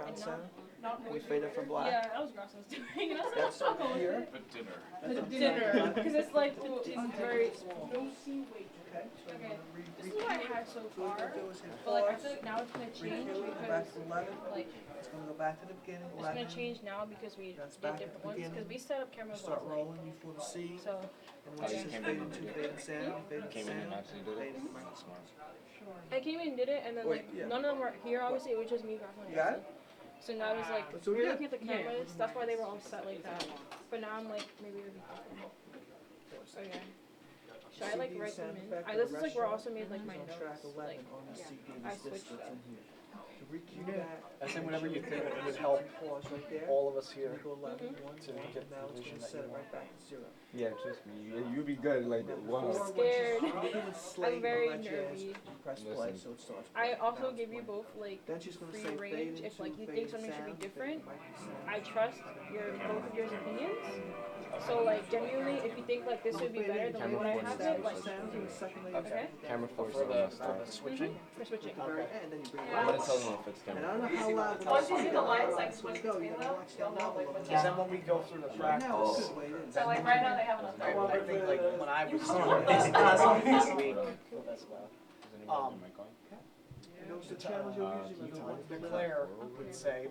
and sound. not We fade it for black. Yeah, that was gross. I was doing. And I was like, That's I'll go with here. it. For dinner. The dinner, because it's like it's very. Okay. So Okay, I'm this is what I had so So what far, we're gonna do is hit but like I pause, feel like now it's gonna change refill, go because back to 11. like It's gonna go back to the beginning. it's 11. gonna change now because we That's did back at different the ones because beginning. we set up cameras Start last night. rolling before the C. So And once you it's came fade in and into did it. fade and sound, fade and Came in and sound, actually did fade it. and That's smart. I came in and did it, and then Wait, like yeah. none of them were here. Obviously, it was just me, Grafton, and You got it? Elsa. So now it's like Let's do it we're again. looking at the cameras. That's why they were all set like that. But now I'm like maybe it'll be different. Okay. Should I like CD write them sound in? effect I, of this the is like where I restaurant also made like is my on track notes. 11 Like on the CD. I This switched that's them. in here. To recue Yeah. that, I think whenever you think it would help pause right there. all of us here Go 11, Mhm. 1, to 1. get Now the it's vision gonna that set you it want. right back to 0. Yeah, trust me. You'll be good. Like, wow. Before, Scared. When she's doing slate I'm very on that jazz, nervy. you press play Listen. so it starts. I playing. also Now it's give you playing. both like Then she's gonna free say range fade if like into, you fade think to something should be sound, different. fade to mic sound. I trust your both of your opinions. So like genuinely, if you think like this would be better than what I have it, like Okay. Camera force For on the the start. switching. for switching. Okay. And then you bring it I'm out. gonna tell them if it's And I camera. don't know how loud. Once you see the lines like Let's switch go. between You them, gotta watch you'll that know level. like what's Because then when we go through the Right now it's practice, good way it is. So like right now they have it on I, third. I think like when I was saw this it. this week, that's loud. Is anyone on my car? Those are the channels you'll usually You run would declare, would say,